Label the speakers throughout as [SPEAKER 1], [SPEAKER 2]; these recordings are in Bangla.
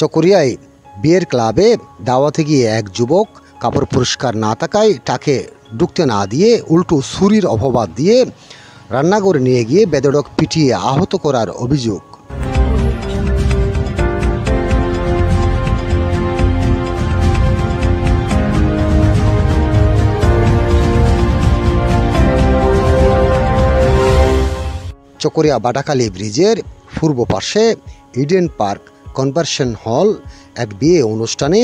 [SPEAKER 1] চকরিয়ায় বিয়ের ক্লাবে দাওয়াতে গিয়ে এক যুবক কাপড় পরিষ্কার না থাকায় তাকে ঢুকতে না দিয়ে উল্টো ছুরির অপবাদ দিয়ে রান্নাঘরে নিয়ে গিয়ে বেধড়ক পিটিয়ে আহত করার অভিযোগ। চকরিয়া বাটাখালী ব্রিজের পূর্ব পাশে ইডেন পার্ক কনভারশন হল এক বিয়ে অনুষ্ঠানে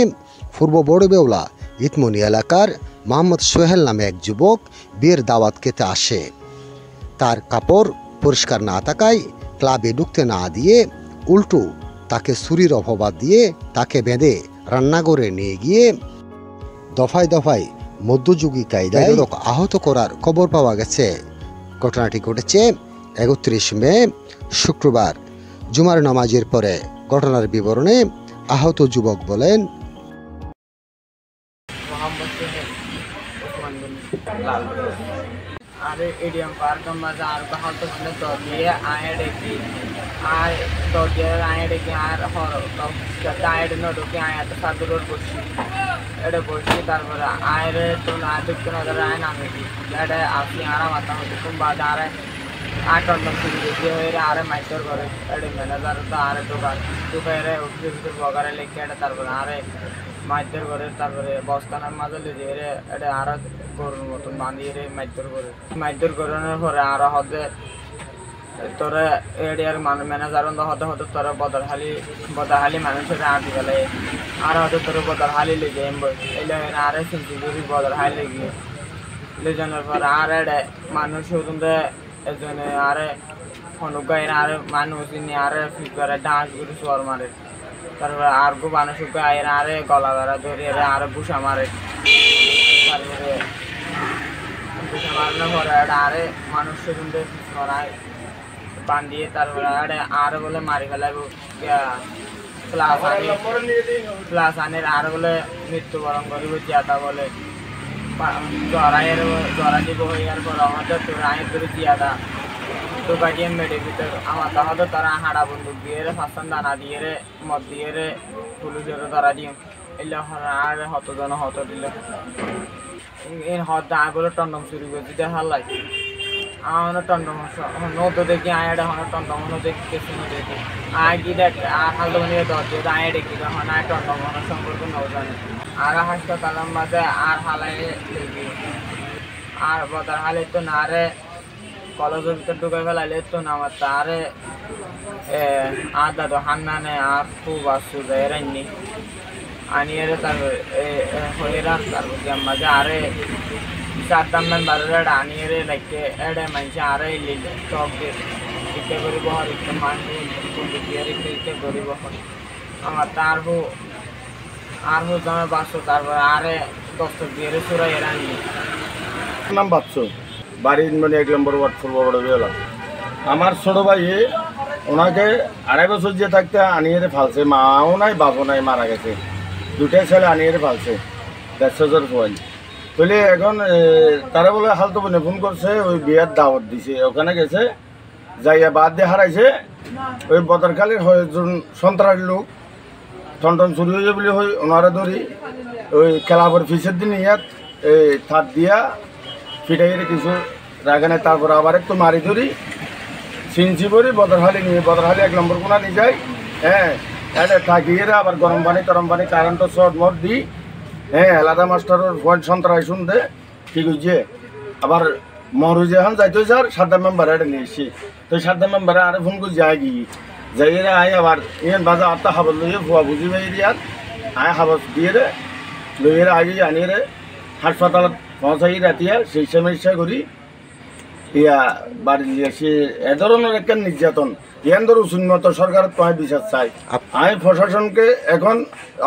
[SPEAKER 1] পূর্ব বড়বেওলা ইতমনি এলাকার মোহাম্মদ সোহেল নামে এক যুবক বিয়ের দাওয়াত খেতে আসে। তার কাপড় পরিষ্কার না থাকায় ক্লাবে ঢুকতে না দিয়ে উল্টো তাকে ছুরির অপবাদ দিয়ে তাকে বেঁধে রান্নাঘরে নিয়ে গিয়ে দফায় দফায় মধ্যযুগী কায়দায় আহত করার খবর পাওয়া গেছে। ঘটনাটি ঘটেছে ৩১ মে শুক্রবার জুমার নামাজের পরে। ঘটনার বিবরণে আহত যুবক বলেন,
[SPEAKER 2] अरे एडियम पार्क मजा आर बहाल तो हमने दो दिए आए डेकी आए दो दिए आए डेकी आर हर तो जब आए डे नोट के आए तो सात रोड बोलती एडे बोलती तार आए रे तो ना दुख तो नजर आए ना मेरी एडे आपकी आराम आता हो तो तुम बाद आ रहे आठ और नौ से देखिए हो रहे आ रहे मैचर करे एडे मैनेजर तो आ रहे तो बात तो कह रहे उसके वगैरह लेके एडे तार आ रहे মাইদের করে তারপরে বস্তানার মাঝে লেগে রে এটা আরো গরুর মতন বাঁধিয়ে রে মাইদের করানোর পরে আরো হতে তোরা এরিয়ার ম্যানেজার হতে হতে তোরা বদরহালি মানুষের আঁটি গেলে আর হতে তোর বদরহালি লেগে এলে আরে সিনসিগুড়ি বদরহালি লেগে লেজানোর পর আর এডে মানুষ এজনে আরে অনুগায়ের আর মানুষ নিয়ে আরে ফিট করে ডান্স করে সোয়ার মারে তারপরে আর গো মানুষ গায়ের আরে গলা ধরা ধরে আর বুসা মারে তারপরে বুসা মারানোর পরে আরে মানুষ শুনতে ধরায় বান্ধিয়ে তারপরে আর বলে মারি ফেলাবো প্লাস আনের আর বলে মৃত্যুবরণ করিব জিয়াতা বলে জরা দিব হইয়ার পর আমাদের তোর আয়ের ধরে জিয়াতা তো গাড়িয়ে মেডে ভিতর আমার তাহলে তারা হাড়া বন্দুক দিয়ে রে ফাঁসান দানা দিয়ে রে মদ দিয়ে রে পুলিশের ধরা দিয়ে এলে আর হতজন হত দিল এই হত দা বলে টন্ডম শুরু করে দিতে হাল্লাই আমার টন্ডম নতো দেখি আয়াডে হন টন্ডম দেখি কিছু দেখি আয় কি দেখ আর হালতো নিয়ে দরজে আয় দেখি তখন আয় টন্ডম সম্পর্ক নও জানে আর হাসপাতালের মাঝে আর হালাই দেখি আর বদার হালে তো না রে কলেজের ভিতর ঢুকে ফেলাইলে তো না আমার তারে আদা তো হান্নানে আর খুব আসু যায় রান্নি আনিয়ে তারপর হয়ে রাখ তারপর মাঝে আরে চারটাম মেম্বারের আনিয়ে লাগে এডে মানুষ আরে টক দিয়ে ইতে করিব হর একটু মানুষ ইতে করিব আমার তার হো জমে বাসো তারপর আরে দস্তক দিয়ে চুরাই রান্নি
[SPEAKER 3] নাম বাচ্চো বাড়ির মানে 1 নম্বর ওয়ার্ড পূর্ব বড়বেওলা। আমার ছোটো ভাই ওনাকে 2.5 বছর যে থাকতে আনিয়ে ফালছে, মাও নাই বাবু নাই, মারা গেছে। দুটাই ছেলে আনিয়ে ফালছে 150,000 ফোন বলে এখন তারা বলে হালতো বোনে ফোন করছে, ওই বিয়ের দাওয়াত দিছে, ওখানে গেছে যাইয়া বাদ দিয়ে হারাইছে। ওই বদরখালীর একজন সন্ত্রাসী লোক টন চুরি হয়ে বলে হই ওনারা ধরি ওই খেলাপর ফিসের দিন ইয়াত এই থাত দিয়া ফিটাইয়ে কিছু রাখে না, তারপর আবার একটু মারি ধরি সিনসি পরি বদরহালি নিয়ে বদরহালি 1 নম্বর কোনা নিয়ে যাই। হ্যাঁ এটা থাকিয়ে আবার গরম পানি কারেন্টের শর্ট মট দিই। হ্যাঁ আলাদা মাস্টারের পয়েন্ট সন্ত্রাস শুনতে ঠিক হয়েছে। আবার মরুজ এখন যাইতে স্যার 7 মেম্বার এটা নিয়ে এসছি, তো 7 মেম্বারে আরে ফোন করে যাই গিয়ে যাইয়ে আয় আবার ইয়েন বাজা আটটা খাবার লইয়ে ভুয়া বুঝি বাইরে আর আয় খাবার দিয়ে রে লইয়ে আগে আনিয়ে রে হাসপাতালত পৌঁছাই রাতিয়া সেই সমস্যা করি ইয়া বাড়ি নিয়ে এসে এ ধরনের একটা নির্যাতন ইয়ান ধর উন্নত সরকারের তো বিচার চাই। আমি প্রশাসনকে এখন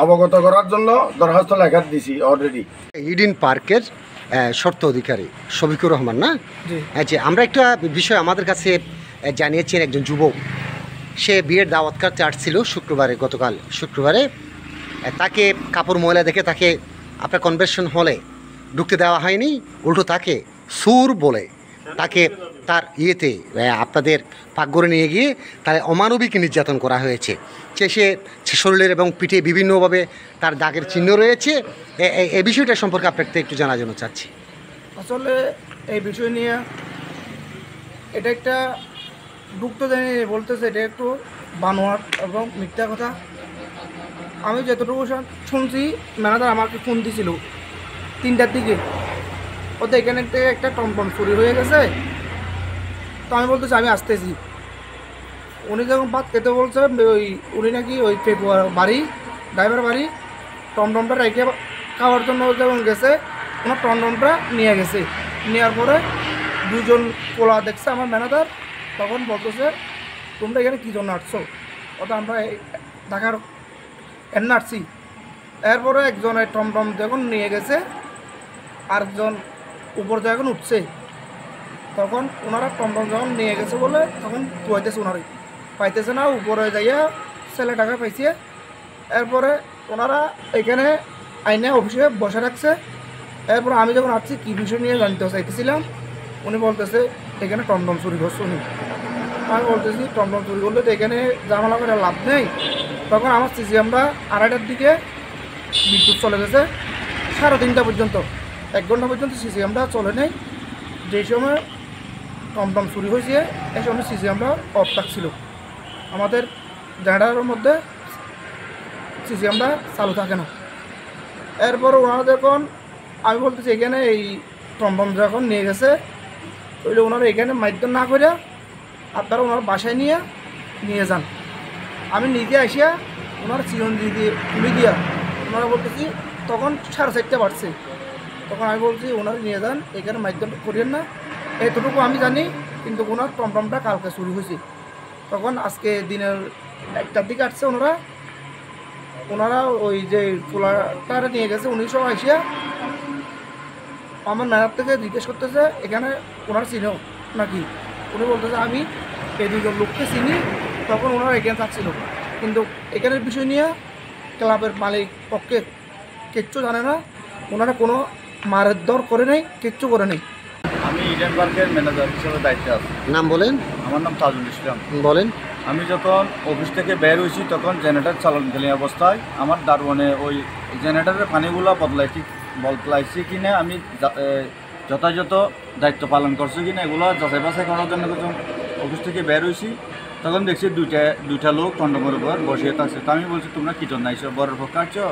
[SPEAKER 3] অবগত করার জন্য দরখাস্ত লেখা দিছি অলরেডি।
[SPEAKER 1] ইডেন পার্কের শর্ত অধিকারী শফিকুর রহমান না? আচ্ছা, আমরা একটা বিষয় আমাদের কাছে জানিয়েছেন একজন যুবক, সে বিয়ের দাওয়াত কাটতে আসছিল গতকাল শুক্রবারে। তাকে কাপড় ময়লা দেখে তাকে আপনার কনভেনশন হলে ঢুকতে দেওয়া হয়নি, উল্টো তাকে সুর বলে তাকে তার ইয়েতে আপনাদের পাকঘরে নিয়ে গিয়ে তার অমানবিক নির্যাতন করা হয়েছে। সে শরীরের এবং পিঠে বিভিন্নভাবে তার দাগের চিহ্ন রয়েছে। এই বিষয়টা সম্পর্কে আপনাকে একটু জানার জন্য চাচ্ছি।
[SPEAKER 4] আসলে এই বিষয় নিয়ে এটা একটা দুঃখ জানি বলতেছে, এটা একটু বানোয়াট এবং মিথ্যা কথা। আমি যতটুকু শুনছি, ম্যানেজার আমাকে ফোন দিয়েছিল 3টার দিকে, ওদের এখানে থেকে একটা টমটম চুরি হয়ে গেছে। তো আমি বলতেছি আমি আসতেছি। উনি যখন ভাত খেতে বলছে, উনি নাকি ওই বাড়ি ড্রাইভার বাড়ি টমটমটা রেখে খাওয়ার জন্য যখন গেছে, ওনার টমটমটা নিয়ে গেছে। নেওয়ার পরে 2জন পোলা দেখছে আমার ম্যানেজার, তখন বলতেছে তোমরা এখানে কী জন্য আসছো? ওটা আমরা ঢাকার এনে আসছি। এরপরে একজনের টমটম যখন নিয়ে গেছে, আরেকজন উপর যখন উঠছে, তখন ওনারা টমটম যখন নিয়ে গেছে বলে তখন পাইতেছে, ওনারই পাইতেছে না, উপরে যাইয়া ছেলে টাকা পাইছে। এরপরে ওনারা এখানে আইনে অফিসে বসে রাখছে। এরপরে আমি যখন আসছি কী বিষয় নিয়ে জানতে চাইতেছিলাম, উনি বলতেছে এখানে টমটম চুরি করছে। উনি আমি বলতেছি টমটম চুরি করলে তো এখানে ঝামেলা করে লাভ নেই। তখন আমার সিসিএমটা 2:30টার দিকে বিদ্যুৎ চলে গেছে 3:30টা পর্যন্ত, 1 ঘন্টা পর্যন্ত সিসিএমটা চলে নেই। যেই সময় টমটম চুরি হয়েছে এই সময় সিসিএমটা অফ থাকছিল। আমাদের জেনারেটরের মধ্যে সিসিএমটা চালু থাকে না। এরপর ওনারা যখন আমি বলতেছি এখানে এই টমটম যখন নিয়ে গেছে, তাহলে ওনারা এখানে মারধর না করে আপনারা ওনার বাসায় নিয়ে যান। আমি নিজে আসিয়া ওনার চিরঞ্জিবি দিয়ে তুলে দিয়া ওনারা বলতেছি তখন 4:30টা বাজছে। তখন আমি বলছি ওনারা নিয়ে যান, এখানে মারধর করিয়েন না, এতটুকু আমি জানি। কিন্তু ওনার টমটমটা কালকে চুরি হয়েছে। তখন আজকে দিনের 1টার দিকে আসছে ওনারা ওই যে পোলাটা নিয়ে গেছে, 1900 আসিয়া আমার ম্যানেজার থেকে জিজ্ঞেস করতেছে এখানে ওনার চিনো নাকি। উনি বলতেছে আমি এই 2জন লোককে চিনি। তখন ওনারা এখানে থাকছিল, কিন্তু এখানের বিষয় নিয়ে ক্লাবের মালিক পক্ষে কিচ্ছু জানে না। ওনারা কোনো মারধর করে নেই, কিচ্ছু করে নেই।
[SPEAKER 3] আমি ইডেন পার্কের ম্যানেজার হিসেবে দায়িত্বে আছি।
[SPEAKER 1] নাম বলেন।
[SPEAKER 3] আমার নাম তাজুল ইসলাম।
[SPEAKER 1] বলেন।
[SPEAKER 3] আমি যখন অফিস থেকে বের হয়েছি তখন জেনারেটর চালনকালীন অবস্থায় আমার দারোয়ানে ওই জেনারেটরের পানিগুলো বদলাইছি কিনা, আমি যথাযথ দায়িত্ব পালন করছি কিনা এগুলো যাচাই বাছাই করার জন্য যখন অফিস থেকে বের হয়েছি তখন দেখছি দুইটা লোক টমটমের উপর বসিয়ে থাকছে। তো আমি বলছি তোমরা কী জন্য আইসো, বরের পক্ষে আসছো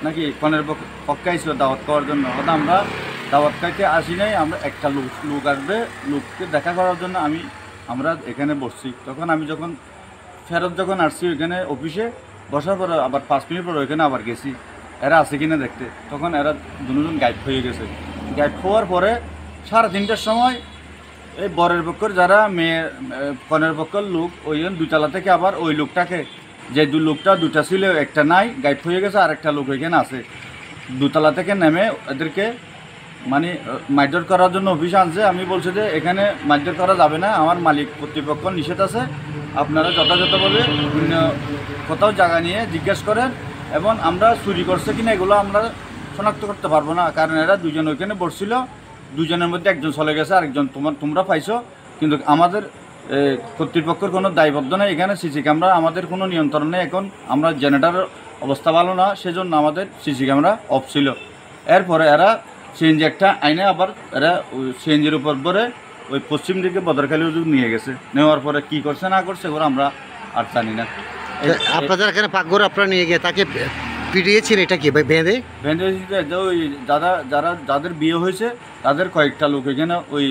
[SPEAKER 3] নাকি কনের পক্ষে আইসো দাওয়াত খাওয়ার জন্য? হয়তো আমরা দাওয়াত খাইতে আসি নাই, আমরা একটা লোক আসবে, লোককে দেখা করার জন্য আমরা এখানে বসছি। তখন আমি যখন ফেরত আসছি ওইখানে অফিসে বসার পরে আবার 5 মিনিট পর ওইখানে আবার গেছি এরা আছে কিনা দেখতে। তখন এরা 2জন গায়েব হয়ে গেছে। গায়েব হওয়ার পরে 3:30টার সময় এই বরের পক্ষের যারা কনের পক্ষের লোক ওই 2তলা থেকে আবার ওই লোকটাকে, যে লোকটা 2টা ছিল একটা নাই, গায়েব হয়ে গেছে, আর একটা লোক ওইখানে আছে, 2তলা থেকে নেমে এদেরকে মানে মারধর করার জন্য অফিসে আনছে। আমি বলছি যে এখানে মারধর করা যাবে না, আমার মালিক কর্তৃপক্ষ নিষেধ আছে, আপনারা যথাযথভাবে বিভিন্ন কোথাও জায়গা নিয়ে জিজ্ঞেস করেন, এবং আমরা চুরি করছে কিনা এগুলো আমরা শনাক্ত করতে পারবো না, কারণ এরা 2জন ওইখানে বসছিল, 2জনের মধ্যে একজন চলে গেছে, আরেকজন তোমরা পাইছো, কিন্তু আমাদের কর্তৃপক্ষের কোনো দায়বদ্ধ নেই। এখানে সিসি ক্যামেরা আমাদের কোনো নিয়ন্ত্রণ নেই। এখন আমরা জেনারেটরের অবস্থা ভালো না, সেজন্য আমাদের সিসি ক্যামেরা অফ ছিল। এরপরে এরা সিএনজি একটা আইনে আবার এরা ওই সিএনজির উপর পরে ওই পশ্চিম দিকে বদরখালী নিয়ে গেছে। নেওয়ার পরে কী করছে না করছে এগুলো আমরা আর জানি না।
[SPEAKER 1] আপনাদের এখানে পাকঘরে আপনারা নিয়ে গিয়ে তাকে পিটিয়েছেন, এটা কি বেঁধে
[SPEAKER 3] ওই যাদের বিয়ে হয়েছে তাদের কয়েকটা লোক এখানে ওই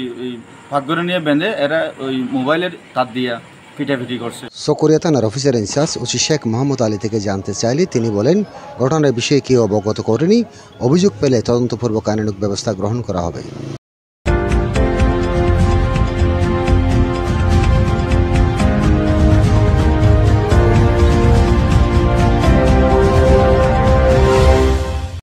[SPEAKER 3] পাকঘরে নিয়ে বেঁধে এরা ওই মোবাইলের তার দিয়া পিটাপিটি করছে।
[SPEAKER 1] চকরিয়া থানার officer in charge OC Sheikh Mohammad Ali থেকে জানতে চাইলে তিনি বলেন ঘটনার বিষয়ে কেউ অবগত করেনি, অভিযোগ পেলে তদন্তপূর্বক আইনানুগ ব্যবস্থা গ্রহণ করা হবে।